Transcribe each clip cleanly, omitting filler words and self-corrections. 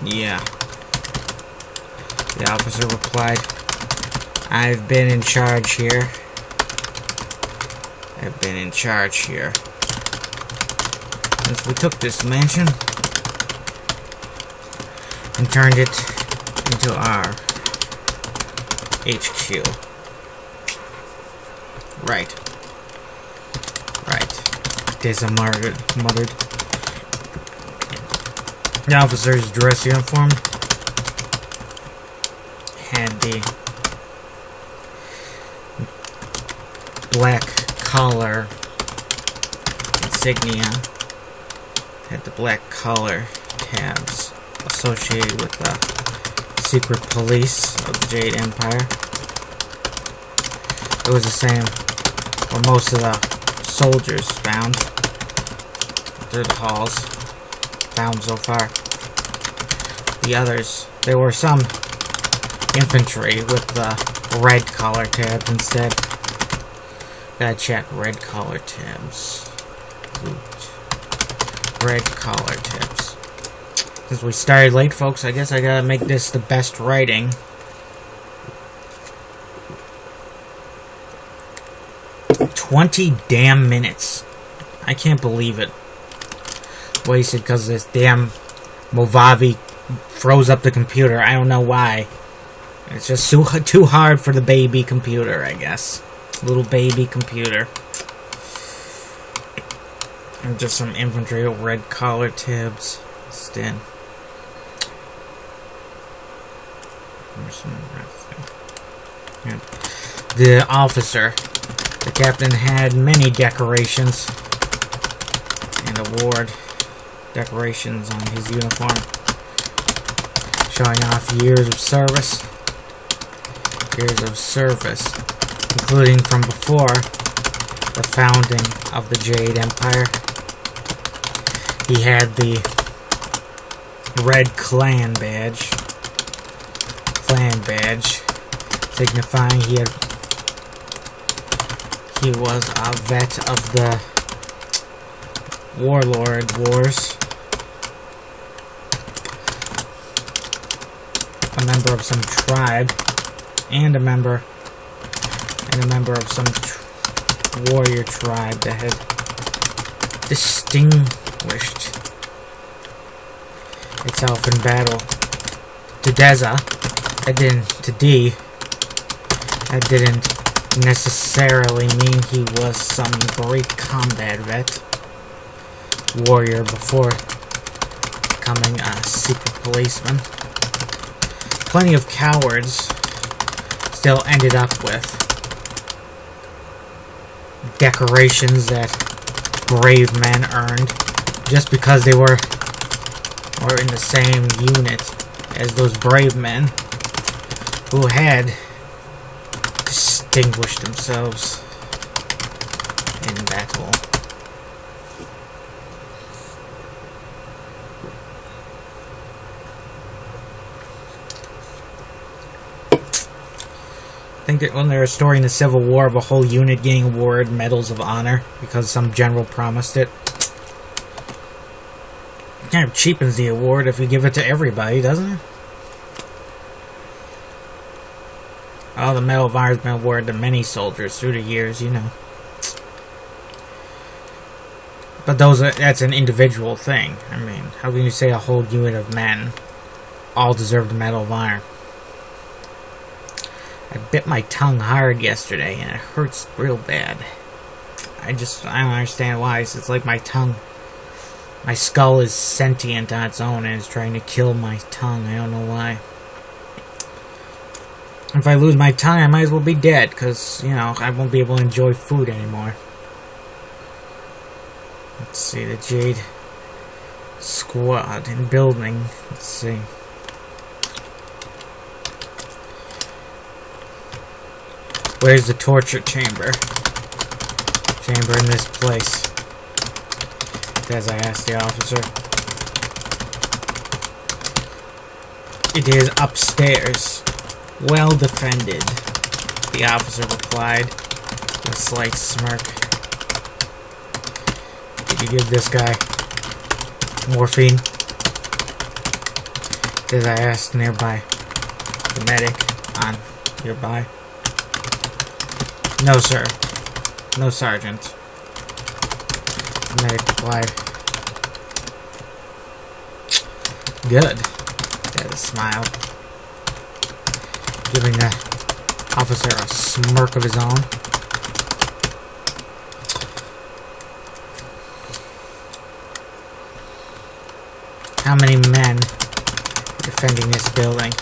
Yeah. The officer replied, I've been in charge here. I've been in charge here. Since we took this mansion and turned it into our HQ. Right. Tessa muttered. The officer's dress uniform had the black collar insignia, had the black collar tabs associated with the secret police of the Jade Empire. It was the same where most of the soldiers found through the halls. Found so far. The others, there were some infantry with the red collar tabs instead. Gotta check red collar tabs. Red collar tabs. Since we started late, folks, I guess I gotta make this the best writing. $20 damn minutes. I can't believe it. Wasted because this damn Movavi froze up the computer. I don't know why. It's just too hard for the baby computer, I guess. Little baby computer. And just some infantry with red collar tabs instead. The officer, the captain, had many decorations and award decorations on his uniform, showing off years of service. Including from before the founding of the Jade Empire. He had the red clan badge, signifying he was a vet of the Warlord Wars, a member of some tribe, and a member of some warrior tribe that had distinguished itself in battle. To Deza, that didn't necessarily mean he was some great combat vet warrior before becoming a secret policeman. Plenty of cowards still ended up with decorations that brave men earned just because they were in the same unit as those brave men who had distinguished themselves in battle. I think that when they were restoring the Civil War of a whole unit getting awarded medals of honor because some general promised it. It kind of cheapens the award if you give it to everybody, doesn't it? Oh, the Medal of Honor has been awarded to many soldiers through the years, you know. But that's an individual thing. I mean, how can you say a whole unit of men all deserve the Medal of Honor? I bit my tongue hard yesterday and it hurts real bad. I don't understand why. It's like my skull is sentient on its own and it's trying to kill my tongue. I don't know why. If I lose my tongue, I might as well be dead, because, you know, I won't be able to enjoy food anymore. Let's see, the Jade Squad in building. Let's see. Where's the torture chamber? Chamber in this place. As I asked the officer. It is upstairs. Well defended, the officer replied with a slight smirk. Did you give this guy morphine? Did I ask nearby the medic on nearby? No, sir. No, Sergeant. The medic replied. Good. Dez smiled, giving the officer a smirk of his own. How many men are defending this building?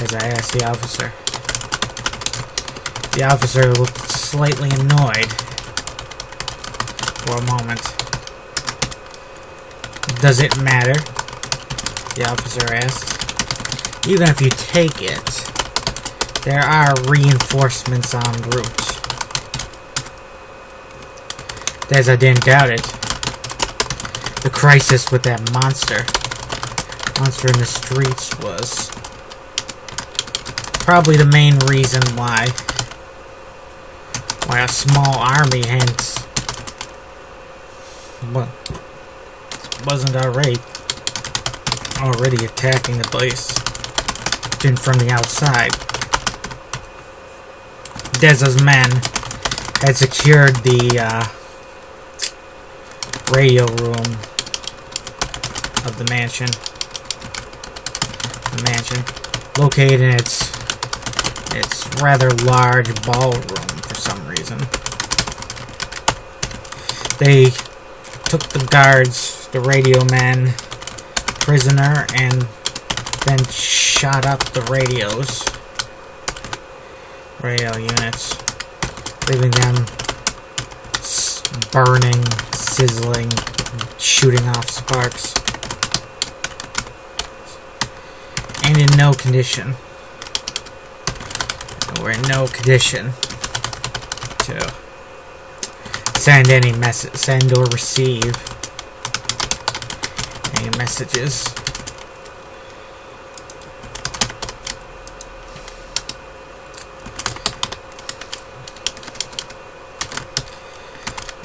As I asked the officer. The officer looked slightly annoyed for a moment. Does it matter? The officer asked. Even if you take it, there are reinforcements en route. As I didn't doubt it. The crisis with that monster in the streets was probably the main reason why a small army wasn't already attacking the base from the outside. Dez's men had secured the radio room of the mansion. The mansion, located in its rather large ballroom for some reason. They took the guards, the radio men, prisoner, and then shot up the radio units, leaving them burning, sizzling, shooting off sparks, and in no condition. We're in no condition to send any message, send or receive any messages.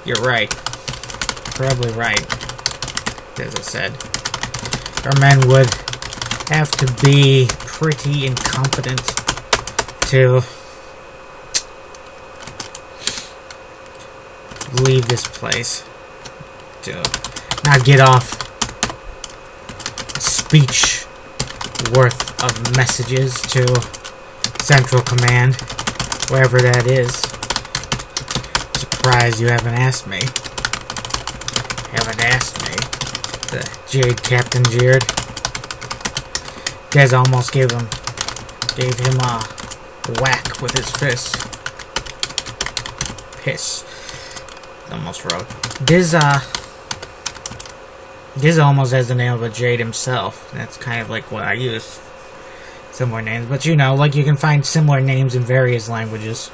You're right. Probably right. As I said, our men would have to be pretty incompetent to leave this place, to not get off a speech worth of messages to Central Command, wherever that is. Surprised you haven't asked me. The jade captain jeered. Dez almost gave him a whack with his fist. Piss. Almost wrote. Diz almost has the name of a jade himself. That's kind of like what I use. Similar names. But you know, like you can find similar names in various languages.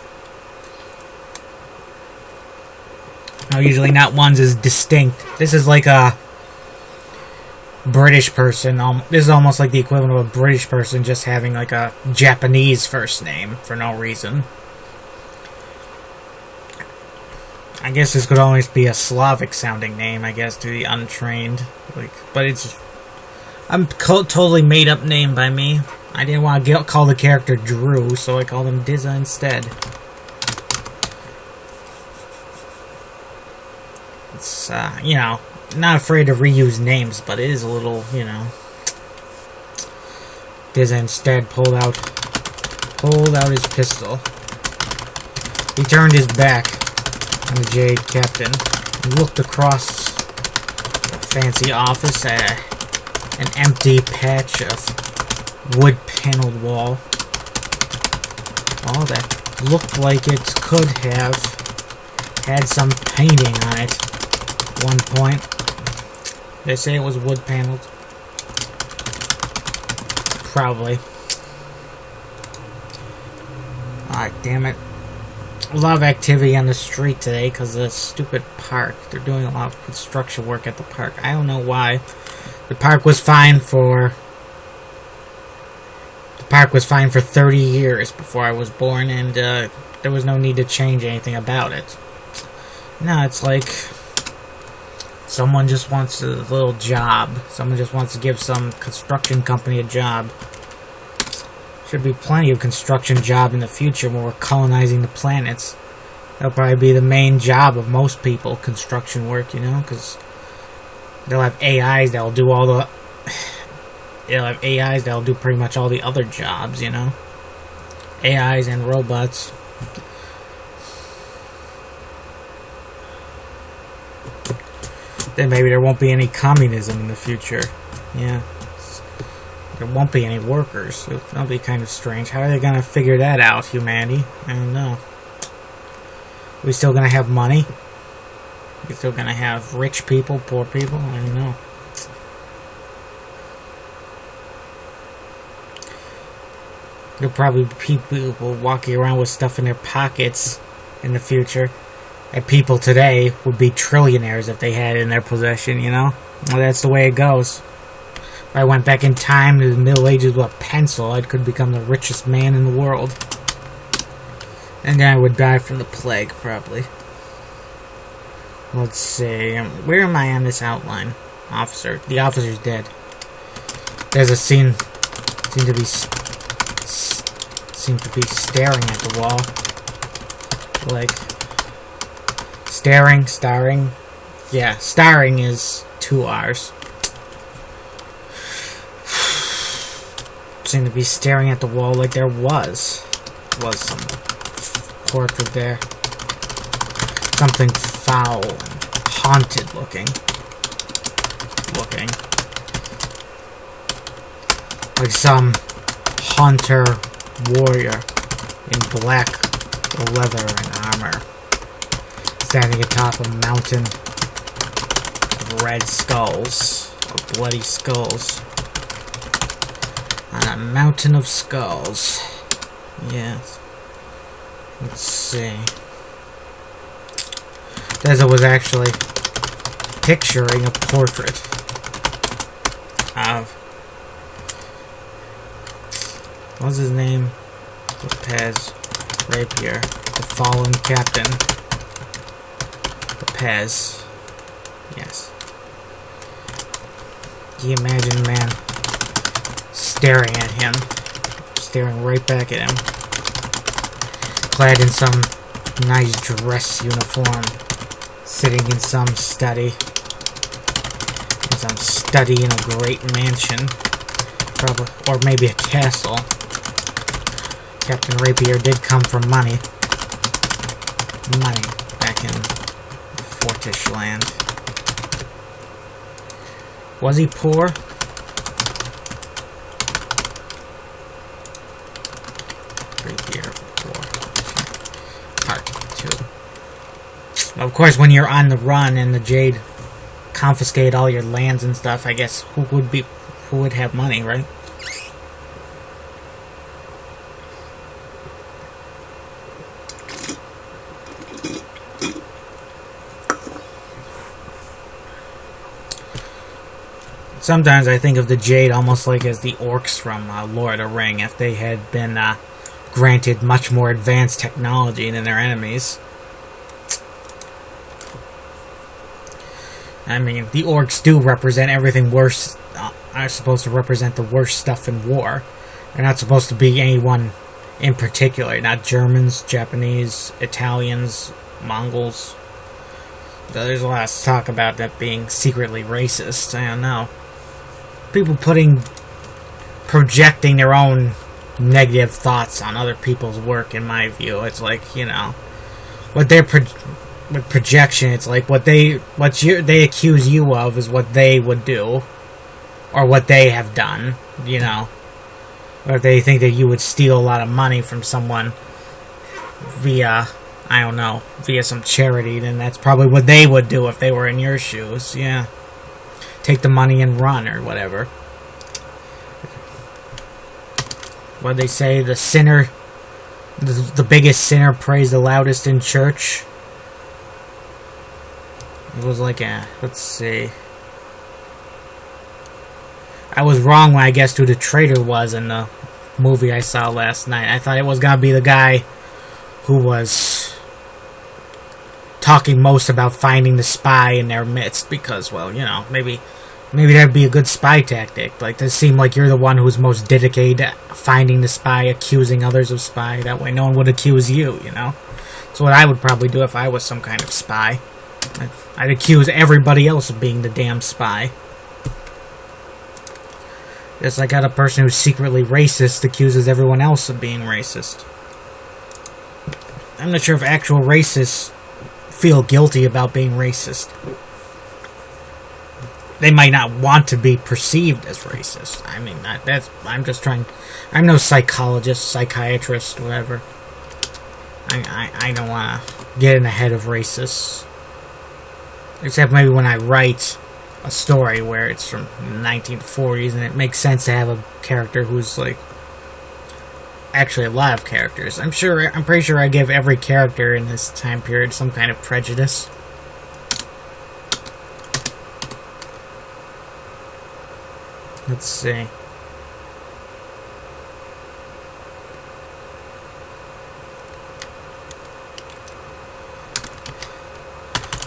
Now, usually not one's as distinct. This is like a British person. This is almost like the equivalent of a British person just having like a Japanese first name for no reason. I guess this could always be a Slavic sounding name, I guess, to the untrained. But it's a totally made up name by me. I didn't want to call the character Drew, so I called him Dizza instead. It's, you know, not afraid to reuse names, but it is a little, you know. Dizza instead pulled out his pistol. He turned his back on the jade captain and looked across the fancy office at an empty patch of wood-paneled wall. Oh, that looked like it could have had some painting on it at one point. They say it was wood-paneled. Probably. Ah, damn it. A lot of activity on the street today because of the stupid park. They're doing a lot of construction work at the park. I don't know why. The park was fine for 30 years before I was born, and there was no need to change anything about it. No, it's Someone just wants a little job. Someone just wants to give some construction company a job. Should be plenty of construction job in the future when we're colonizing the planets. That'll probably be the main job of most people, construction work, you know, because they'll have AIs that'll do all the... They'll have AIs that'll do pretty much all the other jobs, you know. AIs and robots. Then maybe there won't be any communism in the future. Yeah. There won't be any workers. That'll be kind of strange. How are they going to figure that out, humanity? I don't know. We still going to have money? We still going to have rich people, poor people? I don't know. There'll probably be people walking around with stuff in their pockets in the future. And people today would be trillionaires if they had it in their possession, you know? Well, that's the way it goes. If I went back in time to the Middle Ages with a pencil, I could become the richest man in the world. And then I would die from the plague, probably. Let's see. Where am I on this outline? Officer. The officer's dead. There's a scene. Seem to be staring at the wall. Like... Starring. Yeah, starring is 2 R's. Seem to be staring at the wall like there was some portrait there. Something foul and haunted looking. Like some hunter warrior in black leather and armor. Standing atop a mountain of red skulls, or bloody skulls. On a mountain of skulls. Yes. Let's see. Deza was actually picturing a portrait of... What's his name? Lopez Rapier, the fallen captain. Pez. Yes. Can you imagine, man, staring at him, staring right back at him, clad in some nice dress uniform, sitting in some study, in a great mansion, probably, or maybe a castle. Captain Rapier did come from money back in Fortish land. Was he poor? Rapier poor. Part 2. Of course, when you're on the run and the Jade confiscate all your lands and stuff, I guess who would have money, right? Sometimes I think of the Jade almost like as the orcs from Lord of the Ring, if they had been granted much more advanced technology than their enemies. I mean, the orcs do represent everything worse, are supposed to represent the worst stuff in war. They're not supposed to be anyone in particular, not Germans, Japanese, Italians, Mongols. So there's a lot of talk about that being secretly racist. I don't know. People projecting their own negative thoughts on other people's work, in my view. It's like, you know, what their with projection, it's like what they accuse you of is what they would do, or what they have done, you know. Or if they think that you would steal a lot of money from someone via, I don't know, via some charity, then that's probably what they would do if they were in your shoes, yeah. Take the money and run, or whatever. What they say, the sinner, the biggest sinner prays the loudest in church. It was like a, let's see. I was wrong when I guessed who the traitor was in the movie I saw last night. I thought it was gonna be the guy who was talking most about finding the spy in their midst because, well, you know, maybe that'd be a good spy tactic. Like, to seem like you're the one who's most dedicated to finding the spy, accusing others of spy. That way no one would accuse you, you know? That's what I would probably do if I was some kind of spy. I'd accuse everybody else of being the damn spy. It's like how the person who's secretly racist accuses everyone else of being racist. I'm not sure if actual racists feel guilty about being racist. They might not want to be perceived as racist. I mean, I'm just trying... I'm no psychologist, psychiatrist, whatever. I don't want to get in the head of racists. Except maybe when I write a story where it's from the 1940s and it makes sense to have a character who's like... Actually, a lot of characters. I'm pretty sure I give every character in this time period some kind of prejudice. Let's see.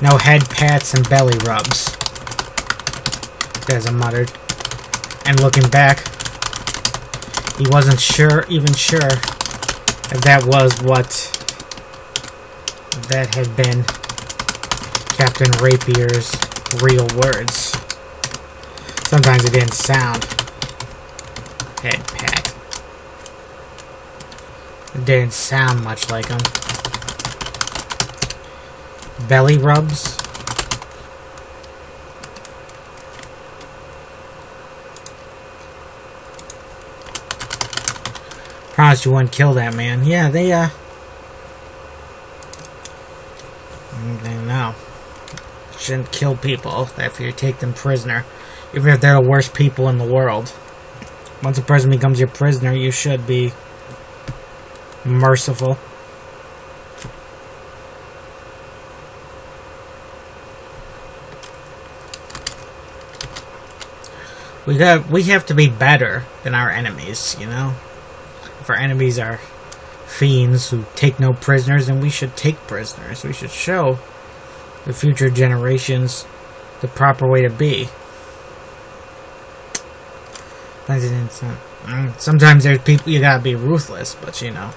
No head pats and belly rubs, Deza muttered. And looking back, he wasn't even sure if that was what that had been Captain Rapier's real words. Sometimes it didn't sound head pat. It didn't sound much like him. Belly rubs? Promised you wouldn't kill that man. Yeah, they know. Shouldn't kill people after you take them prisoner. Even if they're the worst people in the world. Once a person becomes your prisoner, you should be merciful. We have to be better than our enemies, you know? If our enemies are fiends who take no prisoners, then we should take prisoners. We should show the future generations the proper way to be. Sometimes there's people you gotta be ruthless, but you know.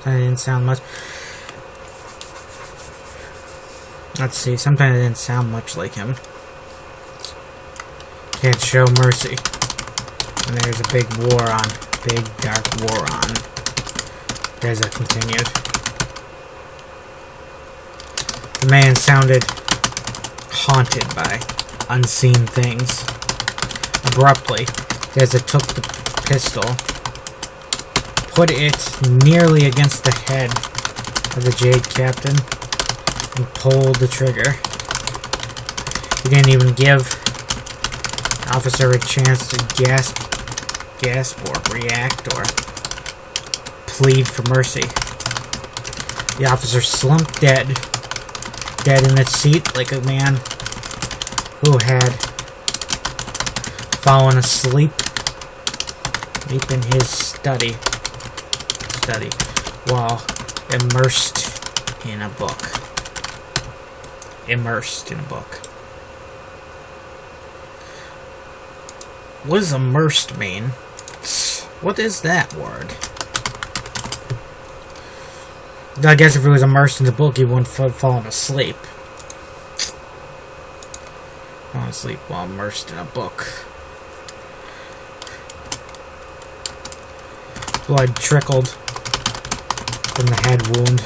That didn't sound much. Let's see, sometimes it didn't sound much like him. Can't show mercy. And there's a big war on. Big dark war on. There's a continued. The man sounded haunted by unseen things. Abruptly, Deza took the pistol, put it nearly against the head of the Jade Captain, and pulled the trigger. He didn't even give the officer a chance to gasp or react or plead for mercy. The officer slumped dead in its seat like a man who had fallen asleep deep in his study while immersed in a book. What does immersed mean? What is that word? I guess if he was immersed in the book, he wouldn't have fallen asleep. Falling asleep while immersed in a book. Blood trickled from the head wound.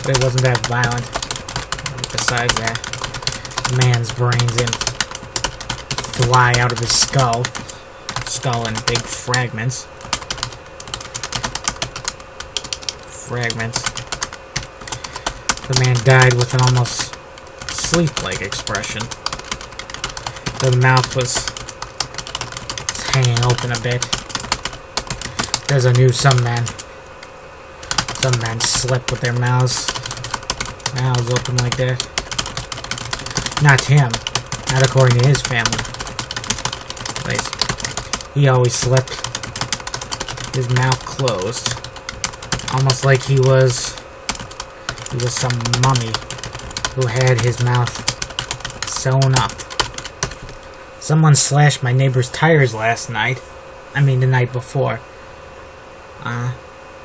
But it wasn't that violent. Besides that, the man's brains didn't fly out of his skull. Skull in big fragments. The man died with an almost sleep-like expression. The mouth was hanging open a bit. There's a new some men slept with their mouths open like that. Not him. Not according to his family. At least, he always slept his mouth closed. Almost like he was some mummy who had his mouth sewn up. Someone slashed my neighbor's tires last night. I mean, the night before.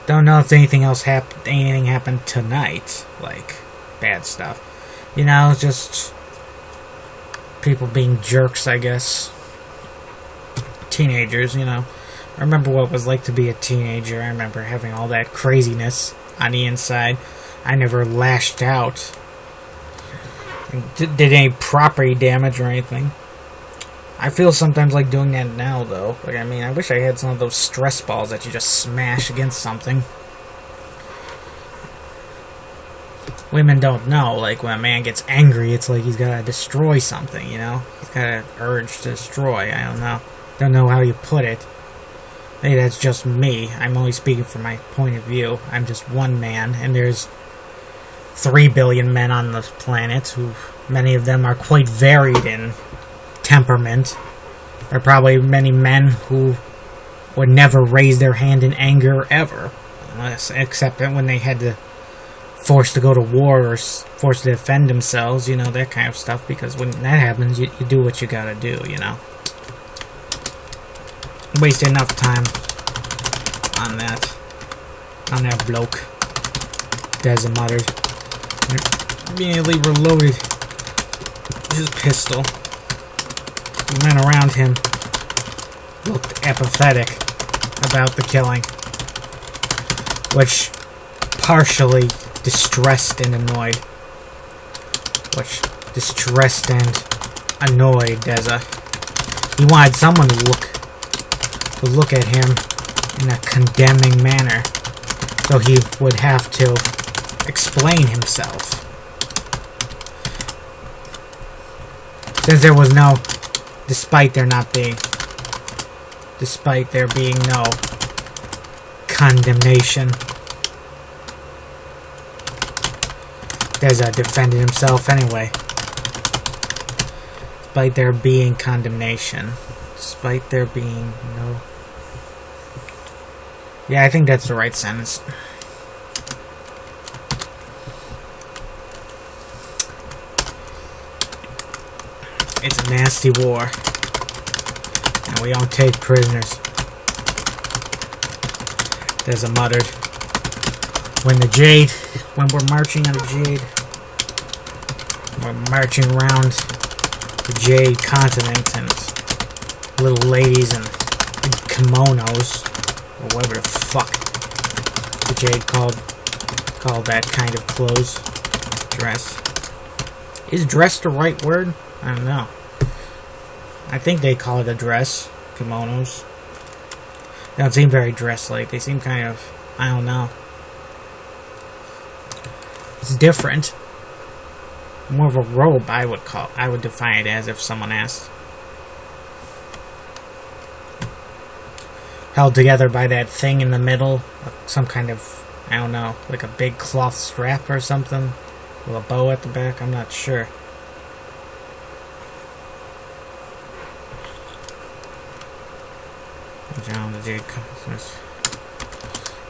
Don't know if anything happened tonight. Like, bad stuff. You know, just people being jerks, I guess. Teenagers, you know. I remember what it was like to be a teenager. I remember having all that craziness on the inside. I never lashed out. Did any property damage or anything. I feel sometimes like doing that now, though. Like, I mean, I wish I had some of those stress balls that you just smash against something. Women don't know. Like, when a man gets angry, it's like he's gotta destroy something, you know? He's got an urge to destroy. I don't know. Don't know how you put it. Maybe that's just me. I'm only speaking from my point of view. I'm just one man, and there's 3 billion men on the planet, who many of them are quite varied in temperament. There are probably many men who would never raise their hand in anger ever, except when they had to forced to go to war or forced to defend themselves, you know, that kind of stuff, because when that happens, you do what you gotta do, you know. Wasted enough time on that bloke. Deza muttered. Immediately reloaded his pistol. The men around him looked apathetic about the killing, which partially distressed and annoyed. Deza. He wanted someone to look at him in a condemning manner, so he would have to explain himself. Since there was no, despite there being no condemnation, Deza defended himself anyway. Despite there being condemnation. Despite there being no... Yeah, I think that's the right sentence. It's a nasty war. And we don't take prisoners. Deza muttered. When we're marching on the Jade, we're marching around the Jade continent, and little ladies in kimonos, or whatever the fuck the Jade called that kind of clothes, dress. Is dress the right word? I don't know. I think they call it a dress, kimonos. They don't seem very dress-like. They seem kind of, I don't know. It's different. More of a robe, I would define it as if someone asked. Held together by that thing in the middle, some kind of, I don't know, like a big cloth strap or something, with a bow at the back. I'm not sure.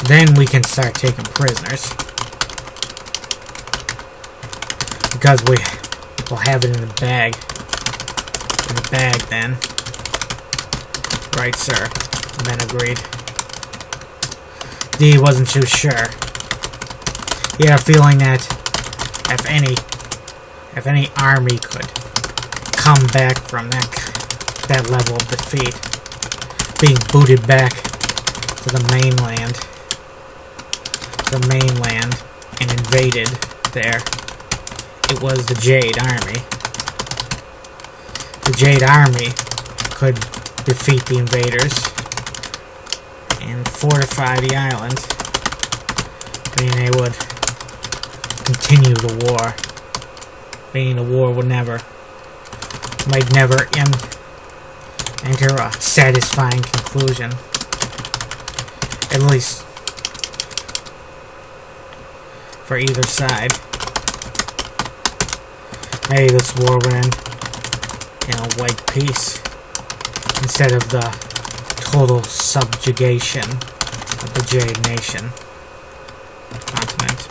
Then we can start taking prisoners. Because we'll have it in the bag. In the bag, then. Right, sir. The men agreed. He wasn't too sure. He had a feeling that if any army could come back from that level of defeat, being booted back to the mainland, and invaded there, it was the Jade Army. The Jade Army could defeat the invaders and fortify the island. Meaning they would continue the war. Meaning the war might never enter a satisfying conclusion. At least for either side. Maybe this war would end in a white peace instead of the total subjugation of the Jade Nation continent.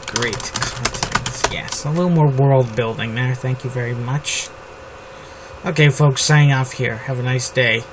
Great continents. Yes, a little more world building there. Thank you very much. Okay, folks, signing off here. Have a nice day.